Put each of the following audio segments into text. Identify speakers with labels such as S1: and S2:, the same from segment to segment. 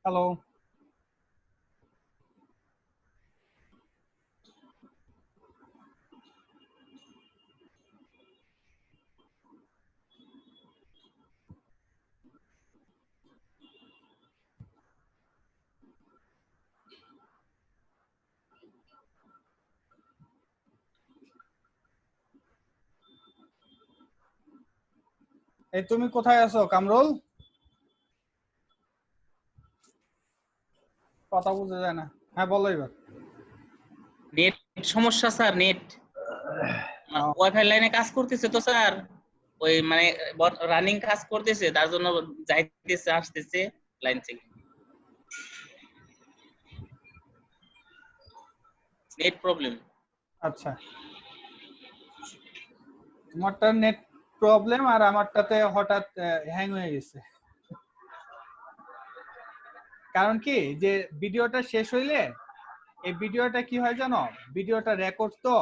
S1: Hello. এই তুমি কোথায় আছো কামরুল? কথা বুঝা যায় না। হ্যাঁ বলো এবার।
S2: নেট সমস্যা স্যার, নেট ওয়াইফাই লাইনে কাজ করতেছে তো স্যার, ওই মানে রানিং কাজ করতেছে, তার জন্য যাইতেছে আসতেছে লাইন থেকে, নেট প্রবলেম।
S1: আচ্ছা, তোমারটা নেট প্রবলেম আর আমারটাতে হঠাৎ হ্যাং হয়ে গেছে। কারণ কি যে ভিডিওটা শেষ হইলে এই ভিডিওটা কি হয় জানো, ভিডিওটা রেকর্ড তো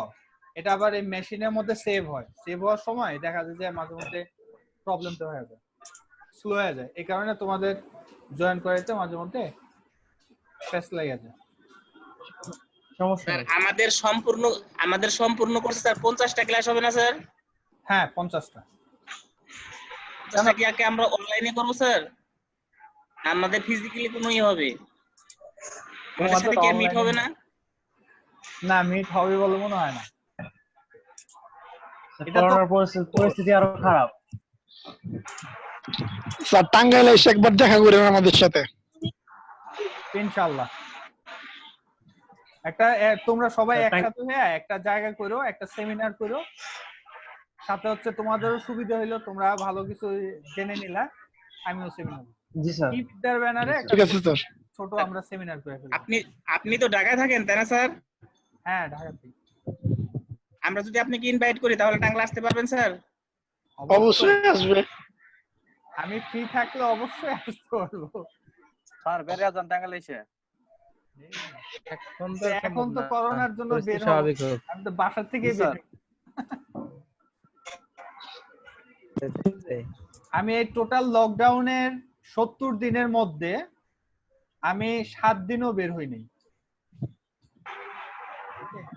S1: এটা আবার এই মেশিনের মধ্যে সেভ হয়, সেভ হওয়ার সময় দেখা যায় যে মাঝে মধ্যে প্রবলেমটা হয়ে যায়, স্লো হয়ে যায়। এই কারণে তোমাদের জয়েন করাইতে মাঝে মধ্যে ফেস লেগে যায়। সমস্যা
S2: স্যার
S1: নেই।
S2: আমাদের সম্পূর্ণ কোর্সে স্যার 50টা ক্লাস হবে না স্যার?
S1: হ্যাঁ 50টা।
S2: 50টা কি আগে আমরা অনলাইনে করব স্যার? আমাদের ফিজিক্যালি কোনো ইয়ে হবে? আমাদের সাথে কি মিট হবে না?
S1: না মিট হবে বলে মনে হয় না। এটা তো
S3: করোনার পরিস্থিতি আরো খারাপ।
S4: স্যার টাঙ্গাইলে এসে একবার দেখা করেন আমাদের সাথে।
S1: ইনশাআল্লাহ একটা তোমরা সবাই একসাথে হয়ে একটা জায়গা করো, একটা সেমিনার করো, সাথে হচ্ছে তোমাদেরও সুবিধা হইলো, তোমরা ভালো কিছু জেনে নিলা, আমিও সেমিনার।
S3: জি স্যার।
S1: এই বিদ্যার ব্যানারে একটা
S4: ঠিক আছে স্যার।
S1: ছোট আমরা সেমিনার করে ফেলবো।
S2: আপনি তো ঢাকায় থাকেন তাই না স্যার?
S1: হ্যাঁ ঢাকাতে।
S2: আমরা যদি আপনাকে ইনভাইট করি তাহলে টাঙ্গাইল আসতে পারবেন স্যার?
S4: অবশ্যই আসবে।
S1: আমি ফ্রি থাকলে অবশ্যই আসতে পারবো
S5: স্যার বের যান টাঙ্গাইল এসে।
S1: এখন তো করোনার জন্য বের হব, আমি তো বাসা থেকে বের হই। আমি এই টোটাল লকডাউনের 70 দিনের মধ্যে আমি 7 দিনও বের হই নাই।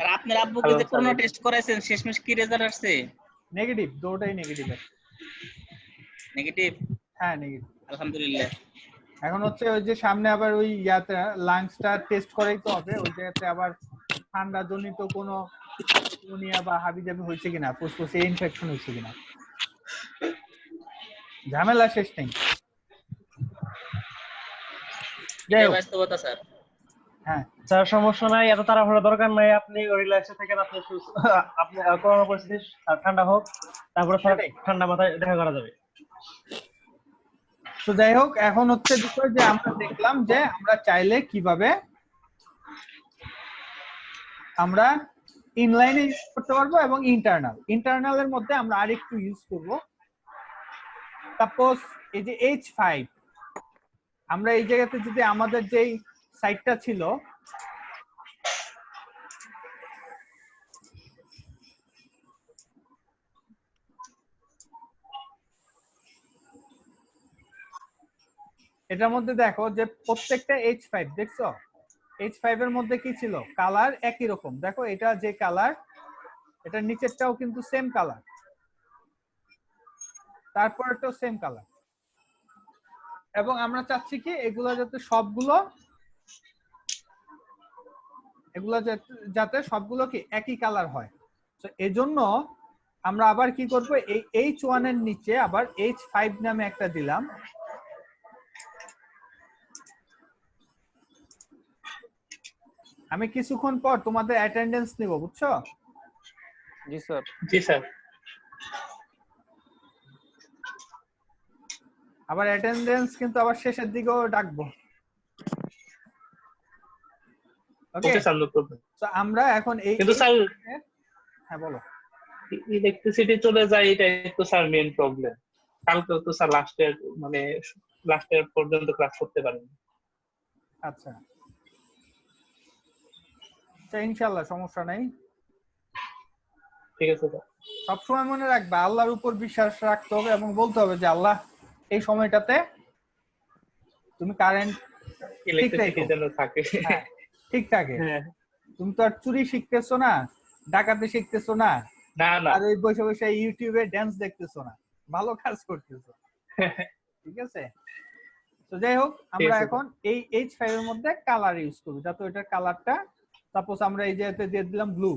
S2: আর আপনার আব্বুকে যে করোনা টেস্ট করাইছেন শেষমেশ কি রেজাল্ট আসছে?
S1: নেগেটিভ, দুটোই নেগেটিভ আছে।
S2: নেগেটিভ?
S1: হ্যাঁ নেগেটিভ
S2: আলহামদুলিল্লাহ।
S1: এখন হচ্ছে ওই যে সামনে আবার ওই ইয়াতে লাংসটা টেস্ট করাইতে হবে, ওই জায়গাতে আবার ঠান্ডা জনিত কোনো নিউমোনিয়া বা হাবিজাবি হয়েছে কিনা, ফুসফুসে ইনফেকশন হয়েছে কিনা, ঝামেলা শেষ নেই।
S2: বাস্তবতা স্যার।
S1: হ্যাঁ
S3: স্যার সমস্যা নাই, এত তাড়াহুড়ো দরকার নাই, আপনি রিল্যাক্সে থাকেন, আপনি আপনি করোনা পরিস্থিতি ঠান্ডা হোক, তারপরে ঠান্ডা মাথায় দেখা করা যাবে।
S1: তো যাই হোক, এখন হচ্ছে বিষয় যে আমরা দেখলাম যে আমরা চাইলে কিভাবে আমরা ইনলাইনে ইউজ করতে পারবো এবং ইন্টারনালের মধ্যে আমরা আরেকটু ইউজ করব। সাপোজ এই যে H5, আমরা এই জায়গাতে যদি আমাদের যেই সাইটটা ছিল এটার মধ্যে দেখো যে প্রত্যেকটা H5 দেখছো, H5 এর মধ্যে কি ছিল, কালার একই রকম। দেখো এটা যে কালার, এটা নিচেরটাও কিন্তু সেম কালার, তারপরটাও সেম কালার। এবং আমরা চাচ্ছি কি এগুলা যাতে সবগুলো কি একই কালার হয়। তো এজন্য আমরা আবার কি করব, এই H1 এর নিচে আবার H5 নামে একটা দিলাম। আমি কিছুক্ষণ পর তোমাদের অ্যাটেন্ডেন্স নিব, বুঝছো?
S5: জি স্যার।
S2: জি স্যার।
S1: আবার অ্যাটেন্ডেন্স কিন্তু আবার শেষের দিকেও ডাকবো। ওকে স্যার, তো আমরা এখন এই
S6: কিন্তু স্যার
S1: হ্যাঁ বলো।
S6: ইলেকট্রিসিটি চলে যায়, এটা তো স্যার মেইন প্রবলেম। কালকে তো স্যার লাস্টের পর্যন্ত ক্লাস করতে পারেন।
S1: আচ্ছা ইনশাআল্লাহ সমস্যা নাই।
S6: ঠিক আছে স্যার।
S1: সবসময় মনে রাখবে আল্লাহর উপর বিশ্বাস রাখতে হবে এবং বলতে হবে যে আল্লাহ এই সময়টাতে তুমি কারেন্ট
S6: ইলেকট্রিসিটি যেন থাকে।
S1: হ্যাঁ, ঠিক থাকে।
S6: হ্যাঁ,
S1: তুমি তো আর চুরি শিখতেছো না, ডাকাতি শিখতেছো না,
S6: না না
S1: আর ওই বসে বসে ইউটিউবে ড্যান্স দেখতেছো না, ভালো কাজ করতেছো। ঠিক আছে, তো যাই হোক আমরা
S6: আছে।
S1: এখন এই H5 এর মধ্যে কালার ইউজ করব, যাতে ওইটার কালারটা সাপোজ আমরা এই জায়গাতে দিয়ে দিলাম ব্লু।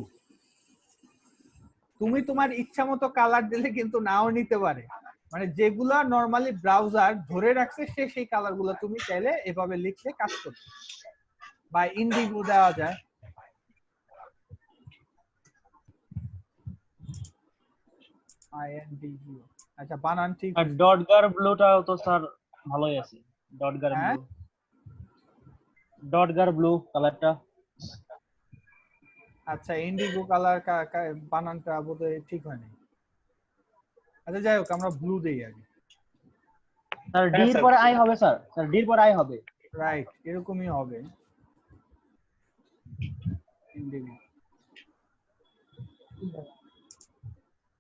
S1: তুমি তোমার ইচ্ছা মতো কালার দিলে কিন্তু নাও নিতে পারে, মানে যেগুলা নরমালি ব্রাউজার ধরে রাখছে সেই কালার গুলো তুমি চাইলে এভাবে লিখলে কাজ করবে, বা ইন্ডিগো দেওয়া যায়। INDGO, আচ্ছা বানান ঠিক।
S3: আর ডটগার ব্লুটাও তো স্যার ভালোই আছে, ডটগার
S1: হ্যাঁ?
S3: ব্লু, ডটগার ব্লু কালারটা।
S1: আচ্ছা ইন্ডিগো কালার বানানটা বোধহয় ঠিক হয়নি। আচ্ছা যাই হোক আমরা ব্লু দেই আগে।
S3: স্যার
S6: হ্যাঁ,
S3: ডি
S6: স্যার।
S3: পরে আই হবে স্যার, স্যার ডি পরে আই হবে।
S1: রাইট, এরকমই হবে। ইন্ডিগো,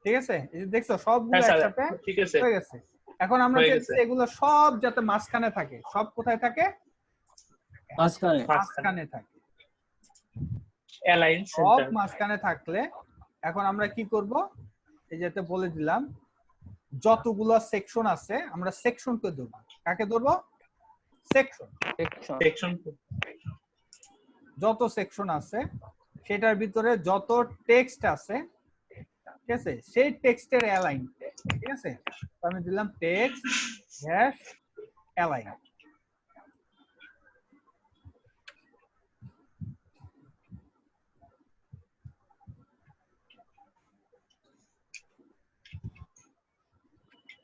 S1: ঠিক আছে, এই যে দেখছো সবগুলো
S6: হ্যাঁ স্যার,
S1: একসাথে
S6: ঠিক আছে।
S1: হয়ে গেছে। এখন আমরা
S6: হয়ে
S1: চাইছি
S6: গেছে।
S1: এগুলো সব যাতে মাঝখানে থাকে। সব কোথায় থাকে?
S3: মাঝখানে।
S1: মাঝখানে থাকে।
S6: অ্যালাইন
S1: সব
S6: সেন্টার।
S1: মাঝখানে থাকলে এখন আমরা কি করব, এই যেতে বলে দিলাম যতগুলো সেকশন আছে আমরা সেকশনকে ধরবো। কাকে ধরবো? সেকশন।
S6: সেকশন।
S1: যত সেকশন আছে সেটার ভিতরে যত টেক্সট আছে, ঠিক আছে, সেই টেক্সটের অ্যালাইন। ঠিক আছে, তো আমি দিলাম টেক্সট ড্যাশ অ্যালাইন।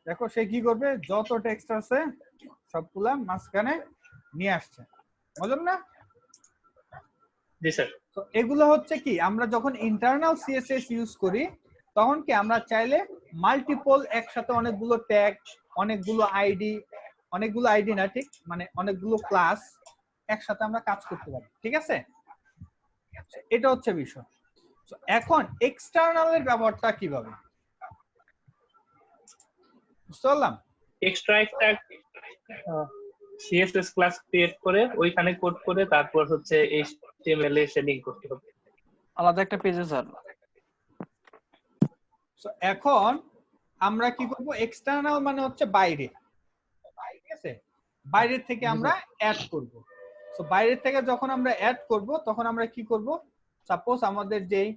S1: দেখো সে কি করবে, যত টেক্সট আছে সবগুলা মাঝখানে নিয়ে আসছে। বুঝলেন না?
S6: জি স্যার।
S1: তো এগুলো হচ্ছে কি, আমরা যখন ইন্টারনাল সিএসএস ইউজ করি তখন কি আমরা চাইলে মাল্টিপল একসাথে অনেকগুলো ট্যাগ, অনেকগুলো আইডি না ঠিক, মানে অনেকগুলো ক্লাস একসাথে আমরা কাজ করতে পারি। ঠিক আছে, এটা হচ্ছে বিষয়। তো এখন এক্সটার্নালের ব্যবহারটা কিভাবে বুঝতে পারলাম?
S6: এক্সট্রা একটা সিএসএস ক্লাস ক্রিয়েট করে ওইখানে কোড করে তারপর হচ্ছে এইচটিএমএল এ শেডিং করতে হবে
S5: আলাদা একটা পেজে স্যার।
S1: তো এখন আমরা কি করব, এক্সটার্নাল মানে হচ্ছে বাইরে। ঠিক আছে, বাইরের থেকে আমরা অ্যাড করব। সো বাইরের থেকে যখন আমরা অ্যাড করব তখন আমরা কি করব, সাপোজ আমাদের যেই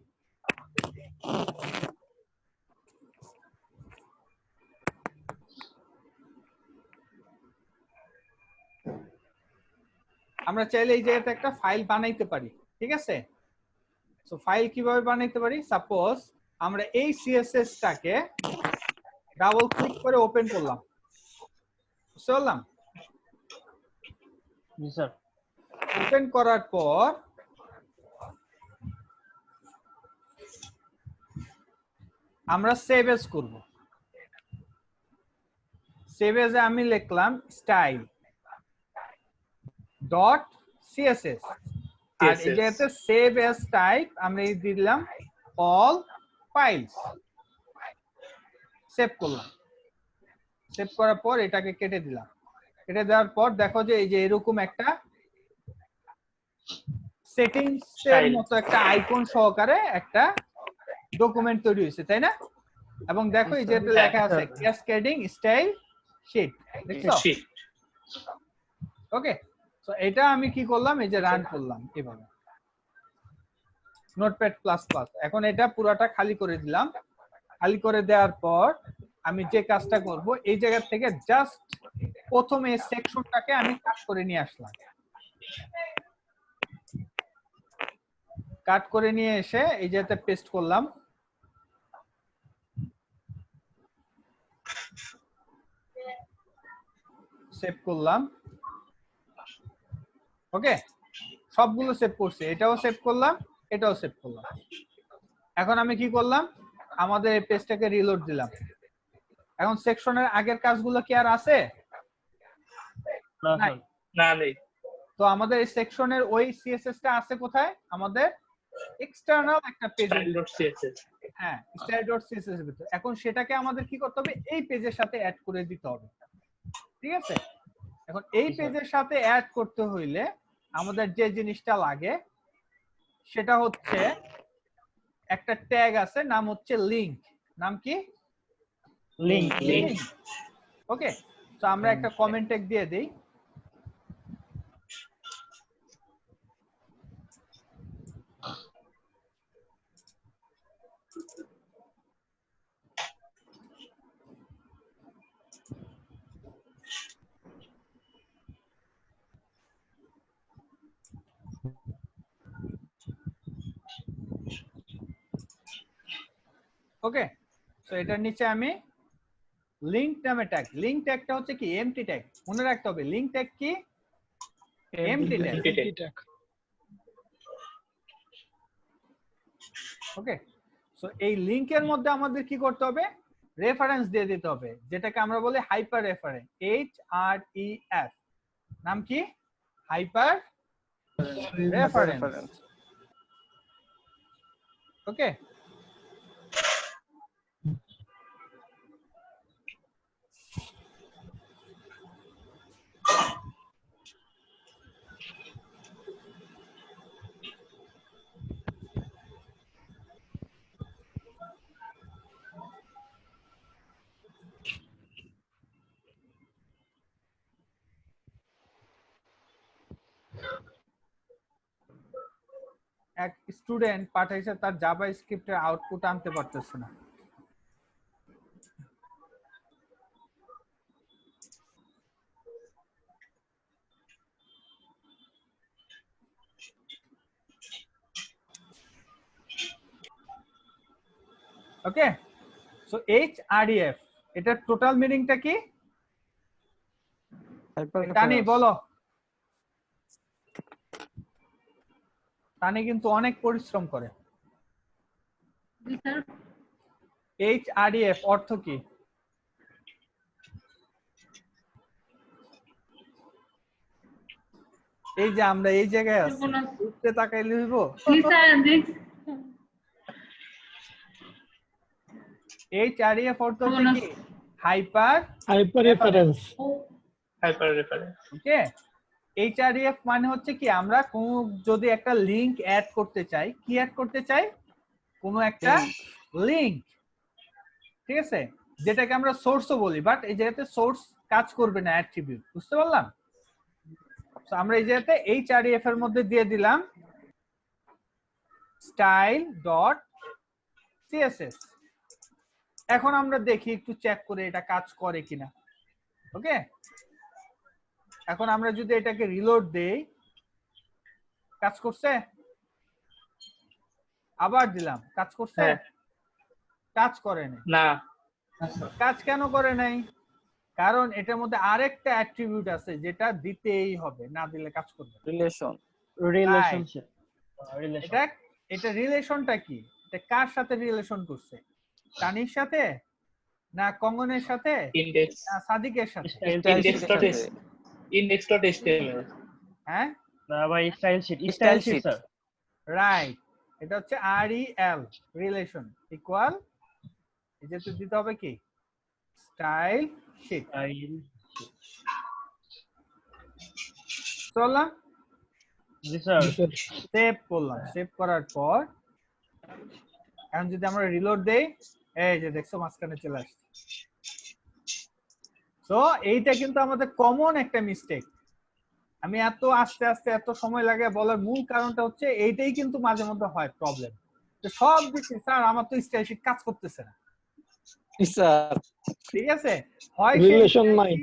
S1: আমরা চাইলে এই জায়গাতে একটা ফাইল বানাইতে পারি। ঠিক আছে, সো ফাইল কিভাবে বানাইতে পারি, সাপোজ আমরা এই সিএসএস টাকে ডাবল ক্লিক করে ওপেন করলাম। বুঝতে পারলাম?
S3: জি স্যার।
S1: ওপেন করার পর আমরা সেভ এজ করব। সেভ এজে আমি লিখলাম স্টাইল ডট সিএসএস, আর এই জায়গাতে সেভ এজ টাইপ আমরা এই দিলাম অল ফাইলস। সেভ করলাম, সেভ করার পর এটাকে কেটে দিলাম। কেটে দেওয়ার পর দেখো যে এই যে এরকম একটা সেটিংস এর মতো একটা আইকন সহকারে একটা ডকুমেন্ট তৈরি হয়েছে, তাই না? এবং দেখো এই যে লেখা আছে ক্যাসকেডিং স্টাইল শীট, দেখছো? ওকে, সো এটা আমি কি করলাম, এই যে রান করলাম এভাবে নোটপ্যাড প্লাস প্লাস। এখন এটা পুরাটা খালি করে দিলাম। খালি করে দেওয়ার পর আমি যে কাজটা করব, এই জায়গা থেকে জাস্ট প্রথমে সেকশনটাকে আমি কাট করে নিয়ে আসলাম। কাট করে নিয়ে এসে এই জায়গাতে পেস্ট করলাম। সেভ করলাম। ওকে, সবগুলো সেভ করছি, এটাও সেভ করলাম, এটাও সেভ করলাম। এখন আমি কি করলাম, আমাদের এই পেজটাকে রিলোড দিলাম। এখন সেকশনের আগের কাজগুলো কি আর আছে? নাই।
S6: না নেই।
S1: তো আমাদের এই সেকশনের ওই সিএসএস টা আছে কোথায়? আমাদের এক্সটার্নাল একটা পেজে। হ্যাঁ, style.css এর ভিতর। এখন সেটাকে আমাদের কি করতে হবে, এই পেজের সাথে অ্যাড করে দিতে হবে। ঠিক আছে, এখন এই পেজের সাথে অ্যাড করতে হইলে আমাদের যে জিনিসটা লাগে সেটা হচ্ছে একটা ট্যাগ আছে, নাম হচ্ছে লিংক। নাম কি?
S3: Link
S2: Link.
S1: ওকে, তো আমরা একটা কমেন্ট ট্যাগ দিয়ে দেই। ওকে, তো এটার নিচে আমি লিংক নামে ট্যাগ, লিংক ট্যাগটা হচ্ছে কি এমটি ট্যাগ, মনে রাখতে হবে। লিংক ট্যাগ কি? Empty tag. ওকে, সো এই লিংকের মধ্যে আমাদের কি করতে হবে? রেফারেন্স দিয়ে দিতে হবে, যেটাকে আমরা বলি হাইপার রেফারেন্স, HREF। নাম কি? Hyper reference. ওকে, এক স্টুডেন্ট পাঠাইছে তার জাভা স্ক্রিপ্টের আউটপুট আনতে পারতেছে না। ওকে, সো HREF এটার টোটাল মিনিংটা কি? তানি বলো। তানি কিন্তু অনেক পরিশ্রম করে। HREF অর্থ কি? এই যে আমরা এই জায়গায় আছি, উঠতে তাকাইলে হইব? HREF অর্থ হচ্ছে কি? Hyper
S4: reference.
S6: Hyper reference.
S1: Okay, HREF মানে হচ্ছে কি, আমরা কোন যদি একটা লিংক অ্যাড করতে চাই, কি অ্যাড করতে চাই? কোনো একটা লিংক, ঠিক আছে, যেটাকে আমরা সোর্সও বলি, বাট এই জায়গাতে সোর্স কাজ করবে না, অ্যাট্রিবিউট। বুঝতে পারলাম? তো আমরা এই জায়গাতে HREF এর মধ্যে দিয়ে দিলাম স্টাইল ডট সিএসএস। এখন আমরা দেখি, একটু চেক করে এটা কাজ করে কিনা। ওকে, এখন আমরা যদি এটাকে রিলোড দেই, কাজ করছে? আবার দিলাম, কাজ করছে? কাজ করে নাই।
S6: না,
S1: কাজ কেন করে নাই? কারণ এটার মধ্যে আরেকটা অ্যাট্রিবিউট আছে যেটা দিতেই হবে, না দিলে কাজ করবে না।
S3: রিলেশনশিপ।
S1: এটা এটা রিলেশনটা কি? এটা কার সাথে রিলেশন করছে? তানির সাথে, না কঙ্গনের সাথে,
S6: ইন্ডেক্স
S1: না সাদিকের সাথে?
S6: index.html।
S1: হ্যাঁ,
S3: না ভাই, স্টাইল শিট স্যার।
S1: রাইট, এটা হচ্ছে REL, রিলেশন ইকুয়াল, এটাতে দিতে হবে কি? Style sheet. চললাম,
S3: জি স্যার।
S1: সেভ করলাম। সেভ করার পর এখন যদি আমরা রিলোড দেই, এই যে দেখছো মাঝখানে চলে আসছে। তো এইটা কিন্তু আমাদের কমন একটা মিস্টেক। আমি এত আস্তে আস্তে এত সময় লাগে বলার মূল কারণটা হচ্ছে এইটাই কিন্তু মাঝে মধ্যে হয় প্রবলেম। তো সব দিচ্ছি স্যার, আমার তো স্টাইল শিট কাজ করতেছে না। ঠিক আছে, হয়
S4: রিলেশন নাই।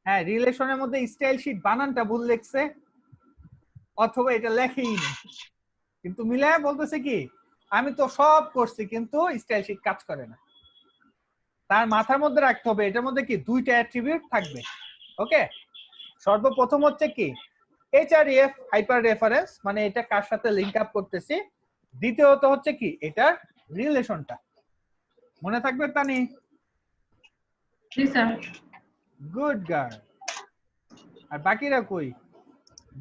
S1: হ্যাঁ, রিলেশনের মধ্যে স্টাইল শিট বানানটা ভুল লিখছে, অথবা এটা লেখেই নেই, কিন্তু মিলায় বলতেছে কি আমি তো সব করছি কিন্তু স্টাইল শিট কাজ করে না। তার মাথার মধ্যে রাখতে হবে এটার মধ্যে কি দুইটা অ্যাট্রিবিউট থাকবে। ওকে, সর্বপ্রথম হচ্ছে কি HREF হাইপার রেফারেন্স, মানে এটা কার সাথে লিংক আপ করতেছি। দ্বিতীয়ত হচ্ছে কি এটার রিলেশনটা মনে থাকবে। তানি?
S7: জি স্যার।
S1: Good girl. আর বাকিরা কই?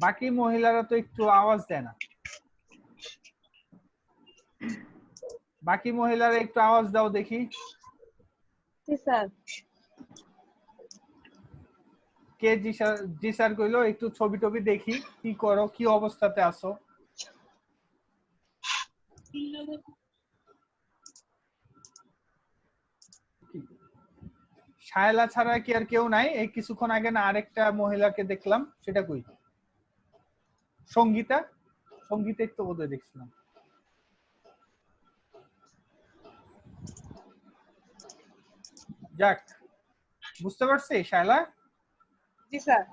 S1: বাকি মহিলারা তো একটু আওয়াজ দেয় না। বাকি মহিলারা একটু আওয়াজ দাও দেখি।
S7: জি স্যার।
S1: কে জি স্যার কইলো একটু ছবি টবি দেখি কি করো, কি অবস্থাতে আছো। শায়লা ছাড়া কি আর কেউ নাই? এই কিছুক্ষণ আগে না আরেকটা মহিলাকে দেখলাম, সেটা কই? সঙ্গীতা, সঙ্গীতা একটু বোধহয় দেখছিলাম। যাক, বুঝতে পারছি শায়লা।
S8: জি স্যার।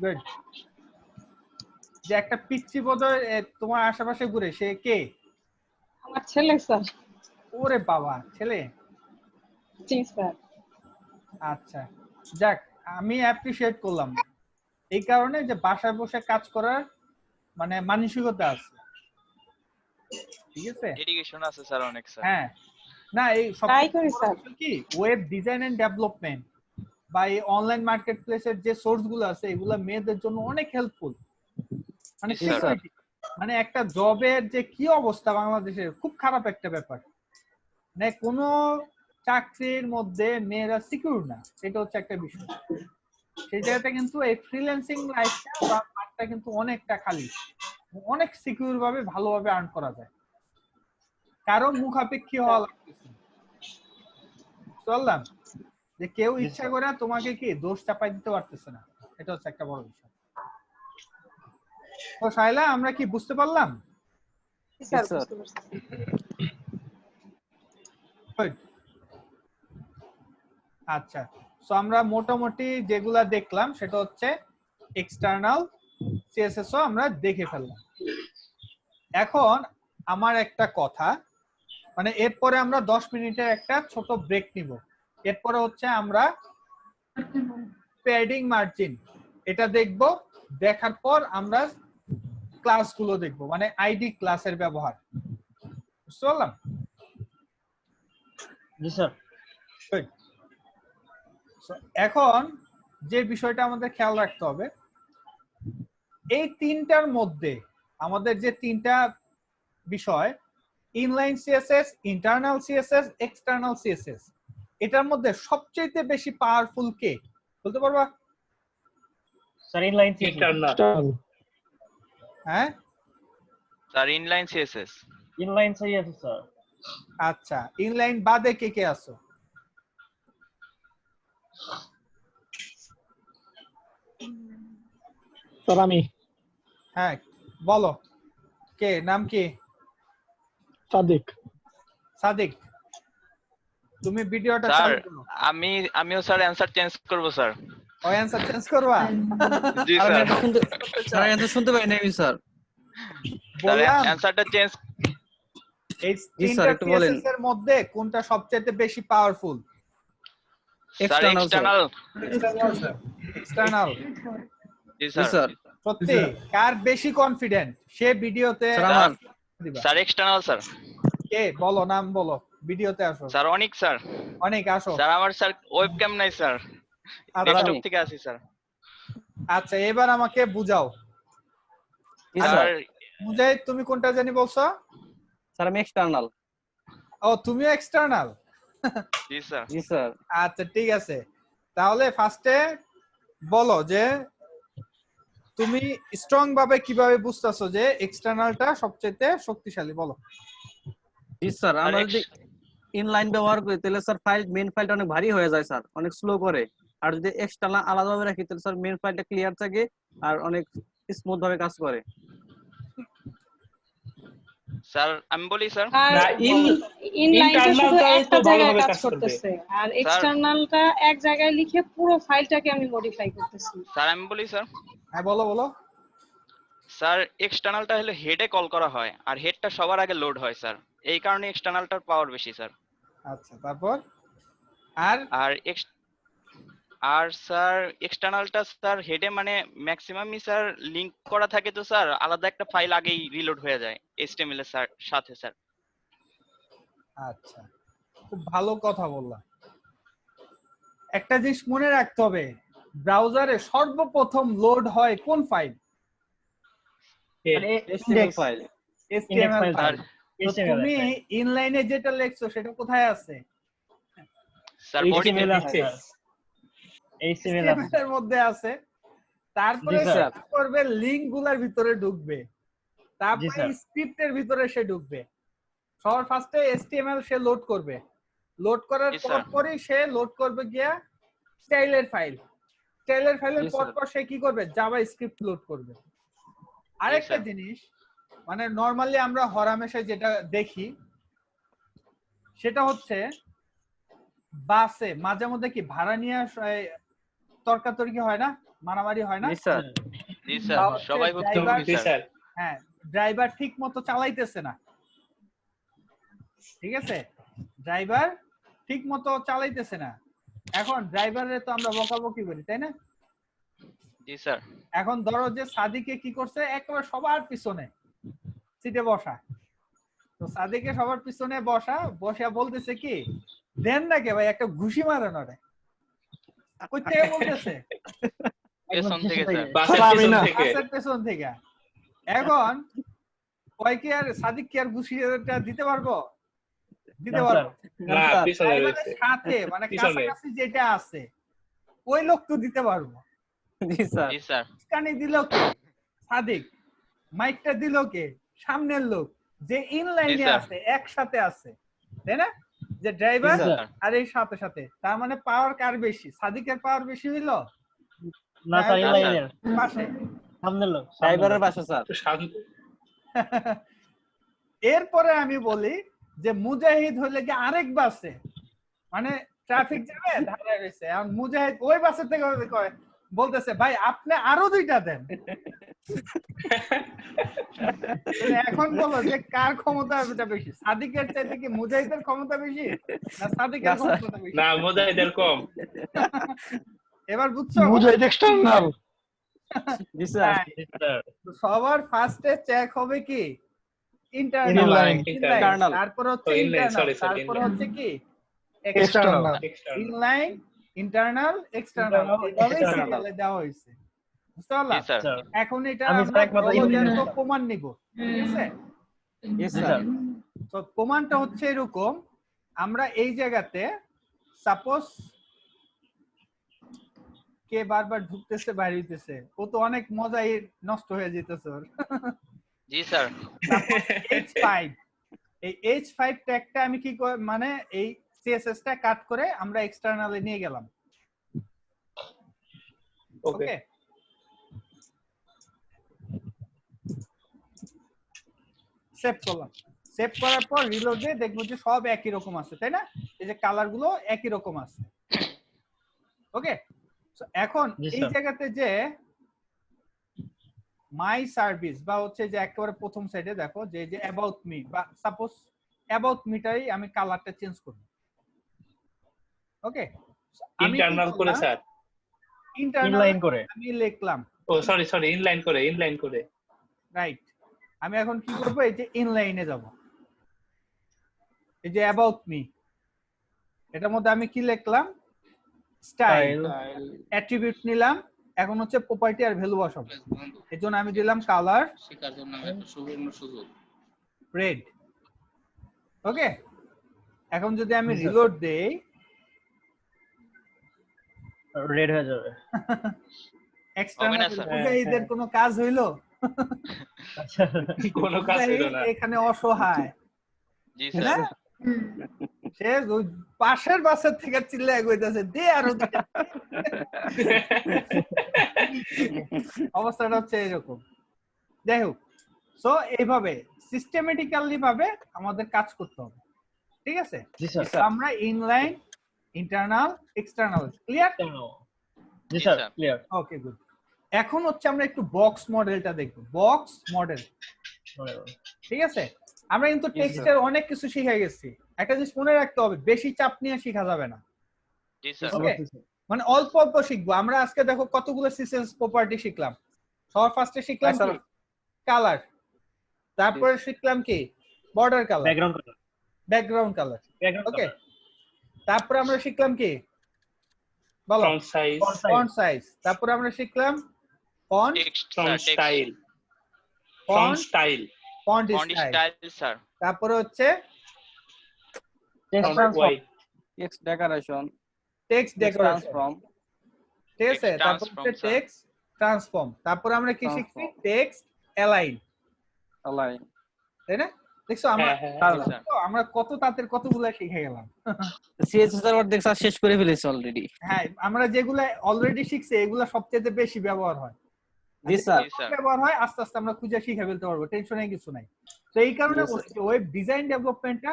S1: গুড। যে একটা পিচ্চি বোধহয় তোমার আশেপাশে ঘুরে, সে কে?
S8: আমার ছেলে স্যার।
S1: ওরে বাবা, ছেলে?
S8: জি স্যার।
S1: আচ্ছা, যাক, আমি অ্যাপ্রিশিয়েট করলাম এই কারণে যে বাসায় বসে কাজ করার মানে মানসিকতা আছে, ঠিক আছে?
S9: ডেডিকেশন আছে স্যার অনেক স্যার।
S1: হ্যাঁ, না এই
S8: তাই করি স্যার।
S1: কি ওয়েব ডিজাইন এন্ড ডেভেলপমেন্ট বা এই অনলাইন মার্কেট প্লেসের যে সোর্স গুলো আছে এগুলো মেয়েদের জন্য অনেক হেল্পফুল। মানে
S9: জি, স্যার।
S1: security, মানে একটা জবের যে কি অবস্থা বাংলাদেশের, খুব খারাপ একটা ব্যাপার। মানে কোনো চাকরির মধ্যে মেয়েরা সিকিউর না, এটা হচ্ছে একটা বিষয়। সেই জায়গাটা কিন্তু এই ফ্রিল্যান্সিং লাইফটা বা পার্টটা কিন্তু অনেকটা খালি, অনেক সিকিউর ভাবে ভালোভাবে আর্ন করা যায়, কারো মুখাপেক্ষী হওয়া লাগতেছে না। চললাম যে কেউ ইচ্ছা করে তোমাকে কি দোষ চাপাই দিতে পারতেছে না, এটা হচ্ছে একটা বড় বিষয়। তো শায়লা, আমরা কি বুঝতে পারলাম?
S8: জি স্যার,
S5: স্যার।
S8: বুঝতে পারছি।
S1: Good. আচ্ছা, সো আমরা মোটামুটি যেগুলা দেখলাম সেটা হচ্ছে এক্সটার্নাল সিএসএস ও আমরা দেখে ফেললাম। এখন আমার একটা কথা, মানে এরপরে আমরা 10 মিনিটের একটা ছোট ব্রেক নিব। এরপরে হচ্ছে আমরা প্যাডিং মার্জিন এটা দেখব, দেখার পর আমরা ক্লাসগুলো দেখব, মানে আইডি ক্লাসের ব্যবহার। বুঝতে পারলাম?
S3: জি স্যার।
S1: Good. So, এখন যে বিষয়টা আমাদের খেয়াল রাখতে হবে, এই তিনটার মধ্যে আমাদের যে তিনটা বিষয়, inline CSS, internal CSS, external CSS, এটার মধ্যে সবচেয়ে বেশি পাওয়ারফুল কে বলতে পারবা?
S3: Sir inline CSS.
S6: ইন্টারনাল।
S1: হ্যাঁ,
S9: sir inline CSS.
S3: Inline CSS sir.
S1: আচ্ছা, ইনলাইন বাদে কে কে আছো?
S4: স্যার আমি
S1: হ্যাঁ, বলো কে, নাম কি?
S4: সাদিক।
S1: সাদিক, তুমি ভিডিওটা
S9: স্যার
S1: চালু করো।
S9: আমিও স্যার অ্যানসার চেঞ্জ করব স্যার।
S1: ও অ্যানসার চেঞ্জ করবা?
S9: জি
S5: আর
S9: স্যার।
S5: স্যার অ্যান্সার শুনতে পাই না আমি স্যার।
S9: স্যার
S1: বললাম
S9: অ্যানসারটা চেঞ্জ।
S1: এই
S5: জি স্যার,
S1: তিনটা
S5: একটু বলেন।
S1: সিএসএস এর মধ্যে কোনটা সবচেয়ে বেশি powerful?
S9: Sir
S5: external sir.
S9: External.
S1: External.
S9: জি
S5: জি
S9: স্যার।
S5: স্যার।
S1: সত্যি কার বেশি কনফিডেন্ট সে ভিডিওতে
S5: স্যার আমার।
S1: দিবা।
S9: Sir external sir.
S1: কে বলো, নাম বলো, ভিডিওতে আসো।
S9: স্যার অনিক স্যার।
S1: অনেক আসো।
S9: স্যার আমার স্যার ওয়েবক্যাম নাই স্যার,
S1: আচ্ছা,
S9: ডেস্কটপ থেকে আসি স্যার।
S1: আচ্ছা, এবার আমাকে বুঝাও।
S5: জি
S9: স্যার
S5: স্যার।
S1: মুজাহিদ, তুমি কোনটা জানি বলছো?
S5: স্যার আমি এক্সটার্নাল।
S1: ও, তুমিও এক্সটার্নাল?
S9: জি স্যার।
S5: জি স্যার।
S1: আচ্ছা, ঠিক আছে, তাহলে ফার্স্টে বলো যে তুমি স্ট্রং ভাবে কিভাবে বুঝতেছো যে এক্সটার্নালটা সবচেয়ে শক্তিশালী, বলো।
S5: জি স্যার, আমরা
S9: স্যার,
S5: যদি ইনলাইন ব্যবহার করি তাহলে স্যার মেইন ফাইলটা অনেক ভারী হয়ে যায় স্যার, অনেক স্লো করে। আর যদি এক্সটার্নাল আলাদাভাবে রাখি তাহলে স্যার মেইন ফাইলটা ক্লিয়ার থাকে আর অনেক স্মুথ ভাবে কাজ করে।
S9: স্যার আমি বলি স্যার।
S8: আর
S6: না,
S8: ইনলাইনটা শুধু
S6: internalটাই
S8: একটা
S6: তো
S8: জায়গায়
S6: ভালোভাবে
S8: কাজ
S6: কাজ করবে।
S8: করতেছে, আর এক্সটার্নালটা এক জায়গায় লিখে পুরো ফাইলটাকে আমি মডিফাই করতেছি।
S9: স্যার আমি বলি স্যার।
S1: হ্যাঁ, বলো বলো।
S9: স্যার এক্সটার্নালটা হলো হেডে কল করা হয় আর হেডটা সবার আগে লোড হয় স্যার, এই কারণে এক্সটার্নালটার পাওয়ার বেশি স্যার।
S1: আচ্ছা, তারপর আর
S9: আর স্যার এক্সটার্নালটা স্যার হেডে মানে ম্যাক্সিমামই স্যার লিংক করা থাকে, তো স্যার আলাদা একটা ফাইল আগেই রিলোড হয়ে যায় এইচটিএমএল এর সাথে স্যার।
S1: আচ্ছা, খুব ভালো কথা বললাম। একটা জিনিস মনে রাখতে হবে, ব্রাউজারে সর্বপ্রথম লোড হয় কোন ফাইল?
S3: মানে
S5: HTML
S3: index
S5: file.
S1: HTML
S3: file.
S1: File. তো তুমি ইনলাইনে যেটা লিখছো সেটা কোথায় আছে?
S9: স্যার
S3: HTML আছে স্যার। HTML আছে
S1: HTML এর মধ্যে আছে, তারপরে
S3: জি,
S1: সে
S3: স্যার।
S1: কি করবে, লিংক গুলার ভিতরে ঢুকবে, তারপরে
S3: স্যার।
S1: স্ক্রিপ্টের ভিতরে সে ঢুকবে। সবার ফার্স্টে HTML সে লোড করবে, লোড করার
S9: জি, স্যার।
S1: পরই সে লোড করবে গিয়া স্টাইলের ফাইল, স্টাইলের ফাইলের
S5: জি,
S1: পর
S5: স্যার।
S1: পর সে কি করবে, জাভা স্ক্রিপ্ট লোড করবে। আরেকটা
S9: স্যার।
S1: জিনিস, মানে নরমালি আমরা হরামেশায় যেটা দেখি সেটা হচ্ছে বাসে মাঝে মধ্যে কি ভাড়া নিয়ে তর্কাতর্কি হয় না, মারামারি হয় না?
S5: জি স্যার।
S9: জি স্যার,
S1: বা হচ্ছে
S9: সবাই ভুক্তভোগী
S6: জি
S9: স্যার।
S6: স্যার।
S1: হ্যাঁ, ড্রাইভার ঠিক মতো চালাইতেছে না, ঠিক আছে, ড্রাইভার ঠিক মতো চালাইতেছে না। এখন ড্রাইভারের তো আমরা বকাবকি করি, তাই না?
S9: জি স্যার।
S1: এখন ধরো যে সাদিকে কি করছে, একেবারে সবার পিছনে সিটে বসা, তো সাদিকে সবার পিছনে বসা বলতেছে কি, দেন না কে ভাই একটা ঘুষি মারেন ওরে। কই থেকে বলতেছে?
S9: পেছন থেকে স্যার।
S6: বাসের
S4: স্যার, আমি
S6: পেছন
S4: না।
S6: থেকে।
S1: বাসের পেছন থেকে। এখন কয় কি আর সাদিক কি আর ঘুষিটা দিতে পারবো? দিতে
S3: না,
S1: পারবো
S3: স্যার।
S6: না,
S5: স্যার।
S6: পিছনে
S1: ড্রাইভারের
S6: রয়েছে।
S1: সাথে, মানে
S6: পিছনে।
S1: কাছাকাছি যেটা আছে ওই লোক তো দিতে পারবো।
S5: জি স্যার।
S9: জি স্যার।
S1: কানি দিল কে? সাদিক। মাইকটা দিল কে? সামনের লোক যে ইনলাইনে
S9: জি, স্যার।
S1: আছে, একসাথে আছে, তাই না? যে ড্রাইভার
S5: জি, স্যার।
S1: আর এই সাথে সাথে, তার মানে পাওয়ার কার বেশি? সাদিকের পাওয়ার বেশি হইলো
S3: না স্যার,
S1: না,
S3: ইনলাইনের
S1: পাশে?
S3: সামনের লোক,
S5: ড্রাইভারের বাসা স্যার।
S6: একটু শান্ত।
S1: এরপরে আমি বলি যে মুজাহিদ হইলে কি আরেক বাসে, মানে ট্রাফিক জ্যামে দাঁড়ায় রয়েছে, আর মুজাহিদ ওই বাসের থেকে কয়, বলতেছে ভাই আপনি আরো 2টা দেন। তাহলে এখন বলো যে কার ক্ষমতা বেশি, সাদিকের চাইতে কি মুজাহিদের ক্ষমতা বেশি না সাদিকের
S5: না, স্যার।
S1: ক্ষমতা বেশি?
S6: না, মুজাহিদের কম।
S1: এবার বুঝছো?
S4: মুজাহিদ এক্সটার্নাল।
S5: জি স্যার।
S1: হ্যাঁ,
S3: জি, স্যার।
S1: তো সবার ফার্স্টে চেক হবে কি, ইন্টারনাল,
S4: Inline.
S5: Internal।
S1: তারপর হচ্ছে
S6: Oh, inline,
S1: internal,
S6: sorry, sorry,
S1: তারপর
S6: inline.
S1: হচ্ছে কি
S4: external.
S6: External.
S1: Inline, internal, external,
S3: Internal,
S1: এভাবেই
S3: external.
S1: সিরিয়ালে দেওয়া হয়েছে। বুঝতে পারলা?
S9: জি স্যার।
S3: স্যার।
S1: এখন এটা
S3: আমি
S1: আমরা
S3: একমাত্র
S1: জলজান্ত
S3: inline
S1: প্রমাণ নিব, ঠিক আছে?
S5: জি
S3: জি,
S5: স্যার।
S3: স্যার।
S1: তো প্রমাণটা হচ্ছে এরকম, আমরা এই জায়গাতে সাপোজ কে বারবার ঢুকতেছে বাইরে হইতেছে, ও তো অনেক মজাই নষ্ট হয়ে যেতেছে ওর।
S9: জি স্যার।
S1: H5, এই H5 ট্যাগটা আমি কি মানে এই CSS টা কাট করে আমরা এক্সটারনালে নিয়ে গেলাম।
S6: ওকে।
S1: ওকে, সেভ করলাম। সেভ করার পর রিলোড দিয়ে দেখবো যে সব একই রকম আছে, তাই না? এই যে কালার গুলো একই রকম আছে। ওকে, এখন
S3: জি,
S1: এই
S3: স্যার।
S1: জায়গাতে যে মাই সার্ভিস বা হচ্ছে যে একেবারে প্রথম সাইডে দেখো যে যে অ্যাবাউট মি, বা সাপোজ অ্যাবাউট মিটাই আমি কালারটা চেঞ্জ করব। ওকে,
S6: ইন্টারনাল করে স্যার।
S1: ইন্টারনাল
S3: ইনলাইন করে।
S1: আমি লিখলাম,
S6: ও সরি, ইনলাইন করে।
S1: রাইট। আমি এখন কি করব, এই যে ইনলাইনে যাব, এই যে অ্যাবাউট মি, এটার মধ্যে আমি কি লিখলাম, স্টাইল, অ্যাট্রিবিউট নিলাম। এখন হচ্ছে প্রপার্টি আর ভ্যালু বসাবো। এজন্য আমি দিলাম কালার
S2: শেখার জন্য একটা সুবর্ণ সুযোগ।
S1: রেড। ওকে, এখন যদি আমি রিলোড দেই,
S3: রেড হয়ে যাবে।
S1: External
S9: sir?
S1: মুজাহিদের কোনো কাজ হইলো?
S3: আচ্ছা।
S6: কোনো কাজ হলো না।
S1: এখানে অসহায়,
S9: জি
S1: না?
S9: স্যার।
S1: সে ওই পাশের বাসের থেকে চিল্লায় কইতাছে দে আরো 2টা। অবস্থাটা হচ্ছে এরকম। যাই হোক, সো এইভাবে সিস্টেমেটিক্যালি ভাবে আমাদের কাজ করতে হবে, ঠিক আছে?
S3: জি, স্যার।
S1: তো আমরা ইনলাইন, ইন্টারনাল, এক্সটার্নাল, ক্লিয়ার?
S3: জি,
S9: জি,
S3: স্যার।
S9: স্যার।
S3: ক্লিয়ার।
S1: ওকে, গুড। এখন হচ্ছে আমরা একটু বক্স মডেলটা দেখব। বক্স মডেল, ঠিক আছে? আমরা কিন্তু টেক্সটের অনেক কিছু শিখে গেছি। একটা জিনিস মনে রাখতে হবে, বেশি চাপ নিয়ে শেখা যাবে না।
S9: জি স্যার।
S1: ওকে, মানে অল্প অল্প শিখবো। আমরা আজকে দেখো কতগুলো সিসেস প্রপার্টি শিখলাম। সবার ফার্স্টে শিখলাম কি, কালার, তারপরে শিখলাম কি, border colour,
S3: background colour.
S1: Background colour. Okay, তারপরে আমরা শিখলাম কি, বলো,
S6: ফন্ট সাইজ,
S1: ফন্ট সাইজ। তারপরে আমরা শিখলাম font
S9: text
S6: font style,
S1: font
S9: font
S1: style.
S9: Style sir.
S1: তারপরে হচ্ছে
S3: text
S6: font
S3: transform.
S6: Wide,
S5: text decoration,
S1: text decoration.
S5: Transform,
S1: ঠিক আছে,
S9: Text
S1: তারপর
S9: transform,
S1: হচ্ছে
S9: sir.
S1: টেক্সট ট্রান্সফর্ম, তারপর আমরা কি শিখছি?
S5: Transform.
S1: টেক্সট অ্যালাইন,
S5: আলাই
S1: তাই না? দেখছো আমরা
S6: হ্যাঁ, হ্যাঁ,
S9: জি, স্যার।
S1: আমরা কত তাদের কতগুলা শিখে গেলাম।
S5: সিএসএস এর অর্ধেক স্যার শেষ করে ফেলেছি অলরেডি।
S1: হ্যাঁ, আমরা যেগুলা অলরেডি শিখছি এগুলা সবচেয়ে বেশি ব্যবহার হয়।
S5: জি স্যার।
S9: জি, স্যার।
S1: ব্যবহার হয় আস্তে আস্তে আমরা খুঁজে শিখে ফেলতে পারবো, টেনশনের কিছু নাই। তো এই কারণে
S5: Yes, sir.
S1: বলছি ওয়েব ডিজাইন ডেভেলপমেন্টটা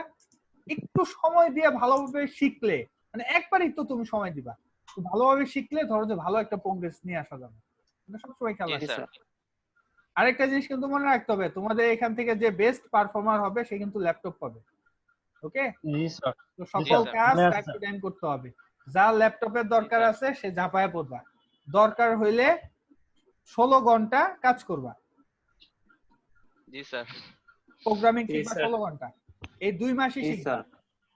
S1: একটু সময় দিয়ে ভালোভাবে শিখলে, মানে একবারই তো তুমি সময় দিবা, তো ভালোভাবে শিখলে ধরো যে ভালো একটা প্রোগ্রেস নিয়ে আসা যাবে, এটা সবসময় খেয়াল
S9: জি,
S1: রাখতে
S9: স্যার।
S1: হবে। আরেকটা জিনিস কিন্তু মনে রাখতে হবে, তোমাদের এখান থেকে যে বেস্ট পারফর্মার হবে সে কিন্তু ল্যাপটপ পাবে। ওকে,
S3: জি স্যার।
S1: তো সকল
S6: স্যার।
S1: কাজ
S3: মনে আছে,
S1: টাইম টু
S3: স্যার।
S1: টাইম করতে হবে। যার ল্যাপটপের দরকার আছে সে ঝাঁপায় পড়বা, দরকার হইলে 16 ঘন্টা কাজ করবা,
S9: জি, স্যার।
S1: প্রোগ্রামিং
S6: জি,
S1: শিখবা
S6: স্যার।
S1: 16 ঘন্টা, এই 2 মাসই
S5: জি
S1: শিখবা।
S5: স্যার।